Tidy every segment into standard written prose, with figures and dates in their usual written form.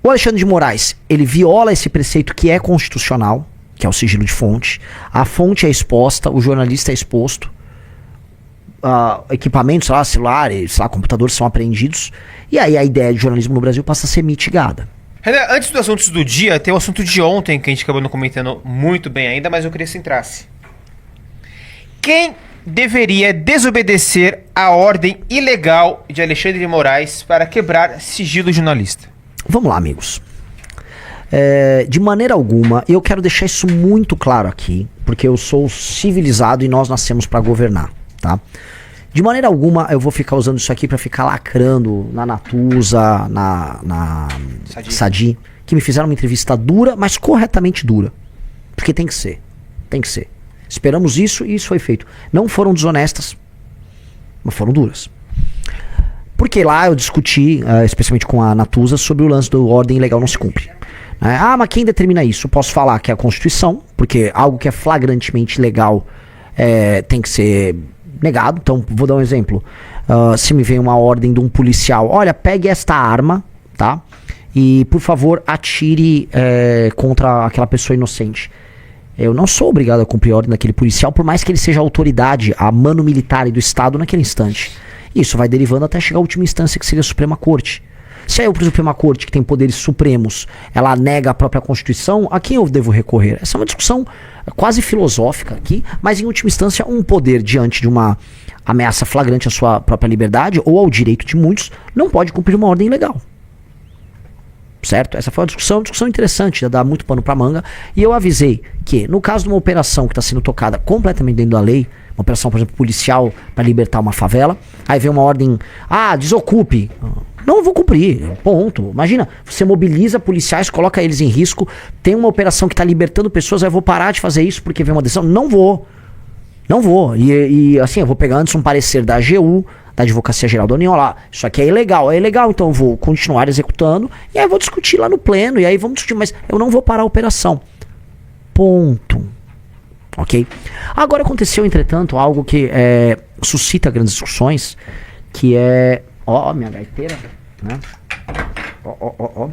O Alexandre de Moraes, ele viola esse preceito que é constitucional, que é o sigilo de fonte. A fonte é exposta, o jornalista é exposto. Equipamentos, sei lá, celulares, sei lá, computadores são apreendidos. E aí a ideia de jornalismo no Brasil passa a ser mitigada. Renan, antes dos assuntos do dia, tem o assunto de ontem que a gente acabou não comentando muito bem ainda, mas eu queria que você entrasse. Quem deveria desobedecer a ordem ilegal de Alexandre de Moraes para quebrar sigilo jornalista? Vamos lá, amigos. De maneira alguma, eu quero deixar isso muito claro aqui, porque eu sou civilizado e nós nascemos para governar, tá? De maneira alguma eu vou ficar usando isso aqui pra ficar lacrando na Natuza, na Sadi, que me fizeram uma entrevista dura, mas corretamente dura. Porque tem que ser. Tem que ser. Esperamos isso e isso foi feito. Não foram desonestas, mas foram duras. Porque lá eu discuti, especialmente com a Natuza, sobre o lance do ordem ilegal não se cumpre. Mas quem determina isso? Eu posso falar que é a Constituição, porque algo que é flagrantemente ilegal tem que ser negado. Então, vou dar um exemplo. Se me vem uma ordem de um policial, olha, pegue esta arma, tá? E, por favor, atire contra aquela pessoa inocente. Eu não sou obrigado a cumprir a ordem daquele policial, por mais que ele seja a autoridade, a mano militar do Estado naquele instante. Isso vai derivando até chegar à última instância, que seria a Suprema Corte. Se a Suprema Corte, que tem poderes supremos, ela nega a própria Constituição, a quem eu devo recorrer? Essa é uma discussão quase filosófica aqui, mas em última instância um poder diante de uma ameaça flagrante à sua própria liberdade ou ao direito de muitos não pode cumprir uma ordem ilegal. Certo? Essa foi uma discussão interessante, dá muito pano pra manga, e eu avisei que no caso de uma operação que está sendo tocada completamente dentro da lei, uma operação, por exemplo, policial para libertar uma favela, aí vem uma ordem, desocupe. Não vou cumprir, ponto. Imagina, você mobiliza policiais, coloca eles em risco, tem uma operação que está libertando pessoas, aí eu vou parar de fazer isso porque vem uma decisão? Não vou. E assim, eu vou pegar antes um parecer da AGU, da Advocacia Geral da União, lá, isso aqui é ilegal, então eu vou continuar executando, e aí eu vou discutir lá no pleno, e aí vamos discutir, mas eu não vou parar a operação. Ponto. Ok? Agora aconteceu, entretanto, algo que suscita grandes discussões, que é... Ó, minha gaiteira, né? Ó.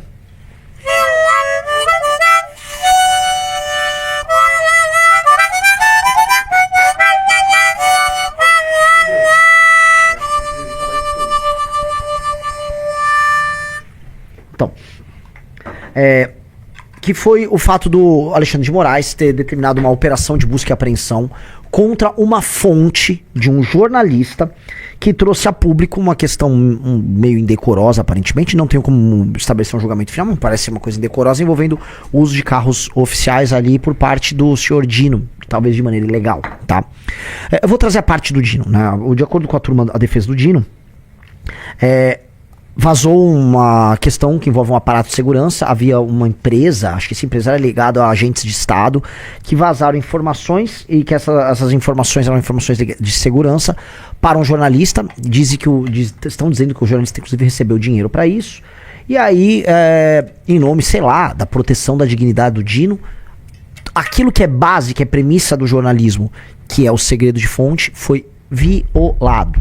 Então, que foi o fato do Alexandre de Moraes ter determinado uma operação de busca e apreensão contra uma fonte de um jornalista que trouxe a público uma questão meio indecorosa, aparentemente. Não tenho como estabelecer um julgamento final, mas parece ser uma coisa indecorosa, envolvendo o uso de carros oficiais ali por parte do senhor Dino, talvez de maneira ilegal, tá? Eu vou trazer a parte do Dino, né? De acordo com a turma, a defesa do Dino, vazou uma questão que envolve um aparato de segurança. Havia uma empresa, acho que essa empresa era ligada a agentes de Estado, que vazaram informações, e que essas informações eram informações de segurança para um jornalista. Estão dizendo que o jornalista inclusive recebeu dinheiro para isso. E aí, em nome, sei lá, da proteção da dignidade do Dino, aquilo que é base, que é premissa do jornalismo, que é o segredo de fonte, foi violado.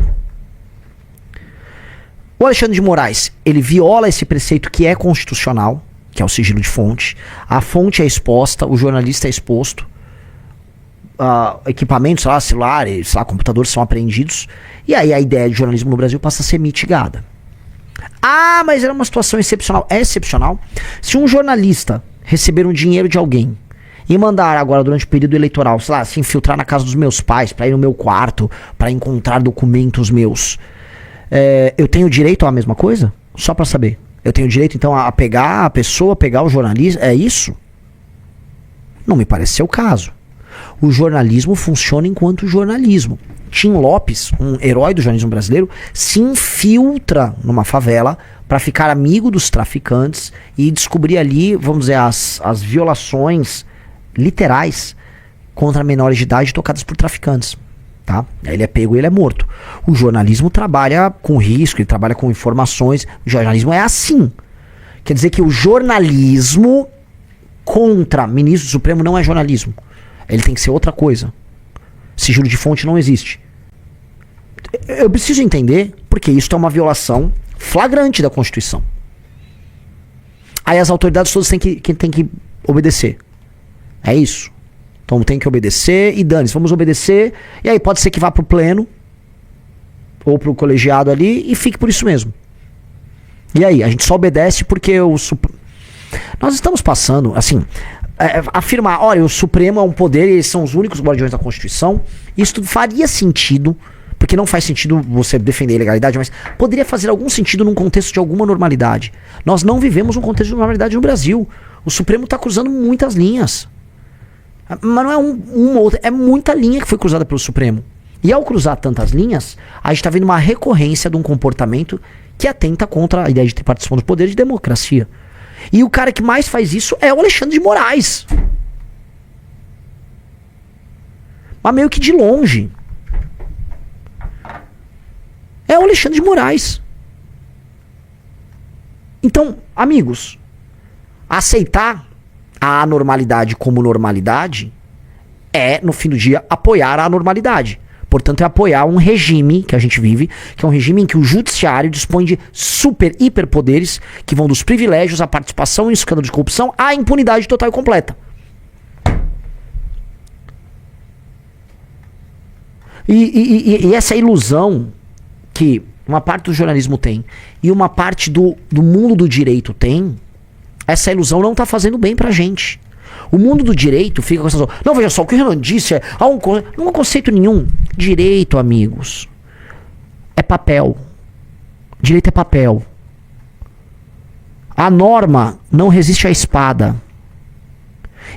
O Alexandre de Moraes, ele viola esse preceito que é constitucional, que é o sigilo de fonte. A fonte é exposta, o jornalista é exposto. Equipamentos, sei lá, celulares, sei lá, computadores são apreendidos. E aí a ideia de jornalismo no Brasil passa a ser mitigada. Mas era uma situação excepcional. É excepcional. Se um jornalista receber um dinheiro de alguém e mandar agora durante o período eleitoral, sei lá, se infiltrar na casa dos meus pais, para ir no meu quarto, para encontrar documentos meus... eu tenho direito à mesma coisa? Só pra saber. Eu tenho direito, então, a pegar a pessoa, pegar o jornalista? É isso? Não me parece ser o caso. O jornalismo funciona enquanto jornalismo. Tim Lopes, um herói do jornalismo brasileiro, se infiltra numa favela para ficar amigo dos traficantes e descobrir ali, vamos dizer, as violações literais contra menores de idade tocadas por traficantes. Tá? Ele é pego e ele é morto. O jornalismo trabalha com risco, ele trabalha com informações. O jornalismo é assim. Quer dizer que o jornalismo contra ministro do Supremo não é jornalismo. Ele tem que ser outra coisa. Sigilo de fonte não existe. Eu preciso entender porque isso é uma violação flagrante da Constituição. Aí as autoridades todas têm que obedecer. É isso. Então tem que obedecer e dane-se, vamos obedecer. E aí pode ser que vá pro pleno ou pro colegiado ali e fique por isso mesmo. E aí, a gente só obedece porque nós estamos passando, assim, afirmar, olha, o Supremo é um poder e eles são os únicos guardiões da Constituição. Isso tudo faria sentido, porque não faz sentido você defender a ilegalidade, mas poderia fazer algum sentido num contexto de alguma normalidade. Nós não vivemos um contexto de normalidade no Brasil. O Supremo está cruzando muitas linhas. Mas não é uma ou outra, é muita linha que foi cruzada pelo Supremo. E ao cruzar tantas linhas, a gente está vendo uma recorrência de um comportamento que atenta contra a ideia de ter participação do poder de democracia. E o cara que mais faz isso é o Alexandre de Moraes. Mas meio que de longe. É o Alexandre de Moraes. Então, amigos, aceitar a anormalidade como normalidade é, no fim do dia, apoiar a anormalidade. Portanto, é apoiar um regime que a gente vive, que é um regime em que o judiciário dispõe de super, hiperpoderes que vão dos privilégios, à participação em escândalo de corrupção, à impunidade total e completa. E essa ilusão que uma parte do jornalismo tem e uma parte do mundo do direito tem, essa ilusão não tá fazendo bem pra gente. O mundo do direito fica com essa... Não, veja só, o que o Renan disse não é conceito nenhum. Direito, amigos, é papel. Direito é papel. A norma não resiste à espada.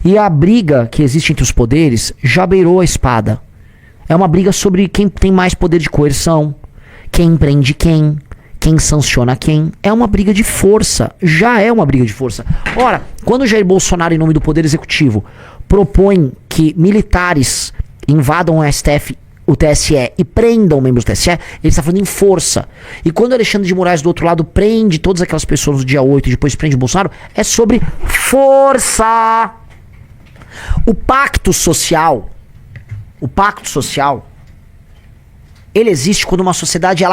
E a briga que existe entre os poderes já beirou a espada. É uma briga sobre quem tem mais poder de coerção, quem prende quem sanciona quem. É uma briga de força. Já é uma briga de força. Ora, quando Jair Bolsonaro, em nome do Poder Executivo, propõe que militares invadam o STF, o TSE, e prendam membros do TSE, ele está falando em força. E quando Alexandre de Moraes, do outro lado, prende todas aquelas pessoas no dia 8 e depois prende o Bolsonaro, é sobre força. O pacto social, ele existe quando uma sociedade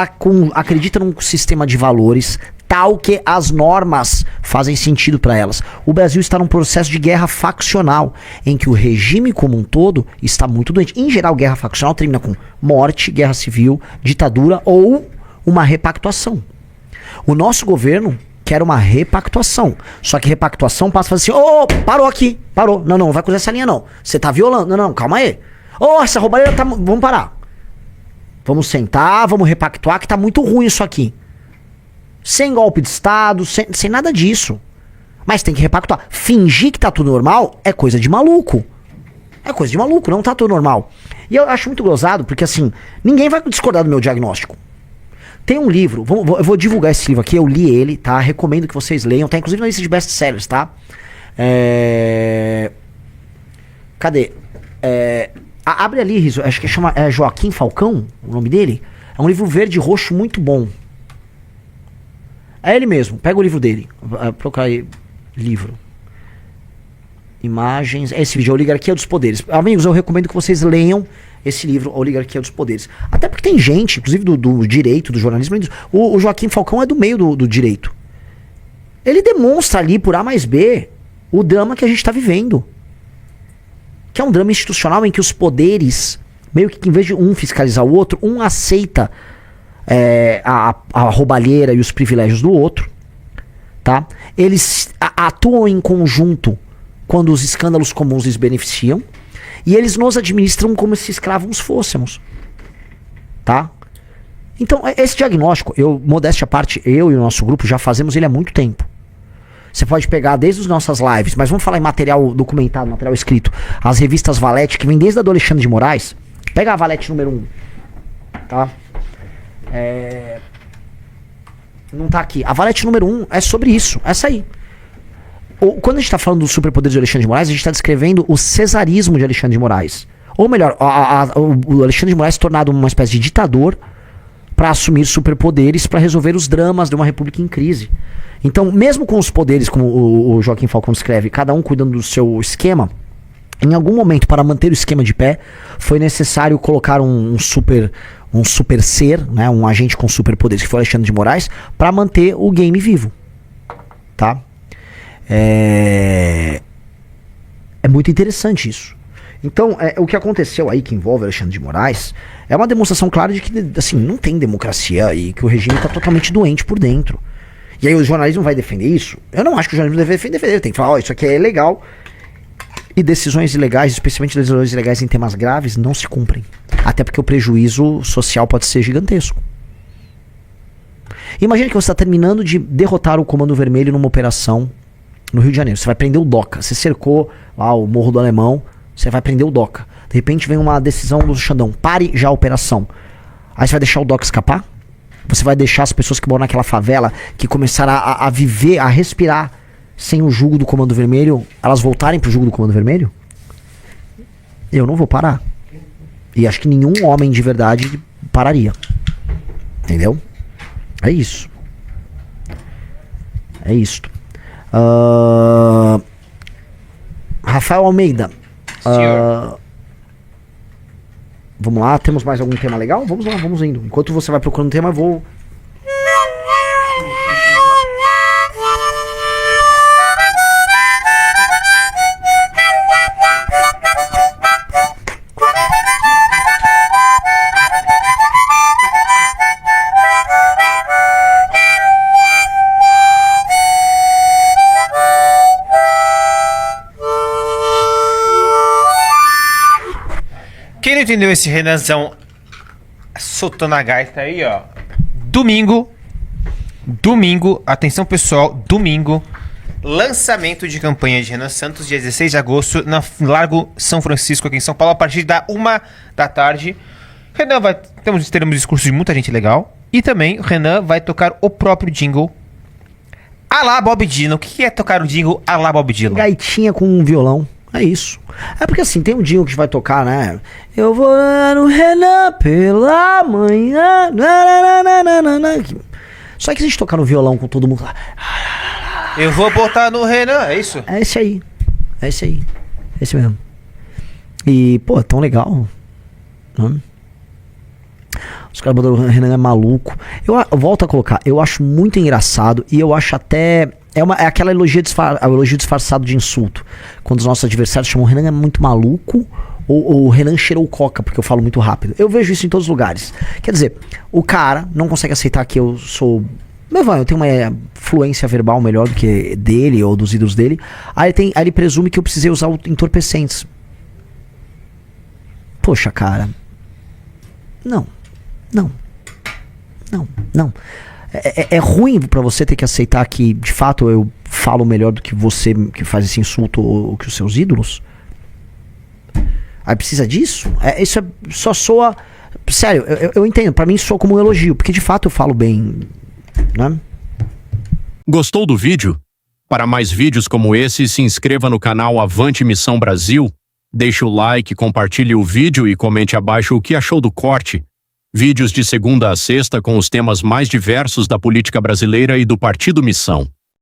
acredita num sistema de valores tal que as normas fazem sentido para elas. O Brasil está num processo de guerra faccional, em que o regime como um todo está muito doente. Em geral, guerra faccional termina com morte, guerra civil, ditadura ou uma repactuação. O nosso governo quer uma repactuação. Só que repactuação passa a fazer assim, parou aqui, parou. Não vai cruzar essa linha não. Você tá violando. Não, calma aí. Essa roubalheira tá... Vamos parar. Vamos sentar, vamos repactuar, que tá muito ruim isso aqui. Sem golpe de Estado, sem nada disso. Mas tem que repactuar. Fingir que tá tudo normal é coisa de maluco. É coisa de maluco, não tá tudo normal. E eu acho muito gozado, porque assim, ninguém vai discordar do meu diagnóstico. Tem um livro, eu vou divulgar esse livro aqui, eu li ele, tá? Recomendo que vocês leiam, tá inclusive na lista de best-sellers, tá? Cadê? Abre ali, Riso, acho que chama Joaquim Falcão, o nome dele. É um livro verde e roxo muito bom. É ele mesmo, pega o livro dele. Procura aí, livro. Imagens, esse vídeo, A Oligarquia dos Poderes. Amigos, eu recomendo que vocês leiam esse livro, A Oligarquia dos Poderes. Até porque tem gente, inclusive do direito, do jornalismo, o Joaquim Falcão é do meio do direito. Ele demonstra ali, por A mais B, o drama que a gente está vivendo. Que é um drama institucional em que os poderes, meio que em vez de um fiscalizar o outro, um aceita a roubalheira e os privilégios do outro, tá? Eles atuam em conjunto quando os escândalos comuns lhes beneficiam, e eles nos administram como se escravos fôssemos, tá? Então, esse diagnóstico, modéstia à parte, eu e o nosso grupo já fazemos ele há muito tempo. Você pode pegar desde as nossas lives, mas vamos falar em material documentado, material escrito. As revistas Valete, que vem desde a do Alexandre de Moraes. Pega a Valete número 1. Tá? Não tá aqui. A Valete número 1 é sobre isso. Essa aí. Quando a gente tá falando do superpoder de Alexandre de Moraes, a gente tá descrevendo o cesarismo de Alexandre de Moraes. Ou melhor, o Alexandre de Moraes tornado uma espécie de ditador para assumir superpoderes para resolver os dramas de uma república em crise. Então, mesmo com os poderes, como o Joaquim Falcão descreve, cada um cuidando do seu esquema, em algum momento, para manter o esquema de pé, foi necessário colocar um super ser, né, um agente com superpoderes, que foi Alexandre de Moraes, para manter o game vivo. Tá? É muito interessante isso. Então, o que aconteceu aí que envolve Alexandre de Moraes é uma demonstração clara de que, assim, não tem democracia e que o regime está totalmente doente por dentro. E aí o jornalismo vai defender isso? Eu não acho que o jornalismo deve defender. Tem que falar, isso aqui é ilegal. E decisões ilegais, especialmente decisões ilegais em temas graves, não se cumprem. Até porque o prejuízo social pode ser gigantesco. Imagina que você está terminando de derrotar o Comando Vermelho numa operação no Rio de Janeiro. Você vai prender o DOCA. Você cercou lá o Morro do Alemão, você vai prender o DOCA. De repente vem uma decisão do Xandão. Pare já a operação. Aí você vai deixar o DOCA escapar? Você vai deixar as pessoas que moram naquela favela, que começaram a viver, a respirar sem o jugo do Comando Vermelho, elas voltarem pro jugo do Comando Vermelho? Eu não vou parar. E acho que nenhum homem de verdade pararia. Entendeu? É isso. É isto. Rafael Almeida. Vamos lá, temos mais algum tema legal? Vamos lá, vamos indo. Enquanto você vai procurando tema, eu vou... Quem não entendeu esse Renanzão soltando a gaita aí, ó. Domingo, atenção pessoal, domingo, lançamento de campanha de Renan Santos, dia 16 de agosto, na Largo São Francisco, aqui em São Paulo, a partir da 1 da tarde. Renan teremos discurso de muita gente legal. E também o Renan vai tocar o próprio jingle a lá Bob Dylan. O que é tocar o jingle a lá Bob Dylan? Gaitinha com um violão. É isso. É porque assim, tem um jingle que vai tocar, né? Eu vou lá no Renan pela manhã. Só que se a gente tocar no violão com todo mundo lá. Eu vou botar no Renan, é isso? É esse aí. É esse aí. É esse mesmo. E, pô, é tão legal. Né? Os caras botaram o Renan é maluco. Eu volto a colocar, eu acho muito engraçado e eu acho até. É aquela elogio disfarçado de insulto. Quando os nossos adversários chamam o Renan é muito maluco ou o Renan cheirou coca, porque eu falo muito rápido. Eu vejo isso em todos os lugares. Quer dizer, o cara não consegue aceitar que eu sou... eu tenho uma fluência verbal melhor do que dele ou dos ídolos dele. Aí ele presume que eu precisei usar entorpecentes. Poxa, cara. Não. É ruim pra você ter que aceitar que, de fato, eu falo melhor do que você que faz esse insulto ou que os seus ídolos? Aí precisa disso? Isso só soa... Sério, eu entendo. Pra mim soa como um elogio, porque de fato eu falo bem, né? Gostou do vídeo? Para mais vídeos como esse, se inscreva no canal Avante Missão Brasil, deixe o like, compartilhe o vídeo e comente abaixo o que achou do corte. Vídeos de segunda a sexta com os temas mais diversos da política brasileira e do Partido Missão.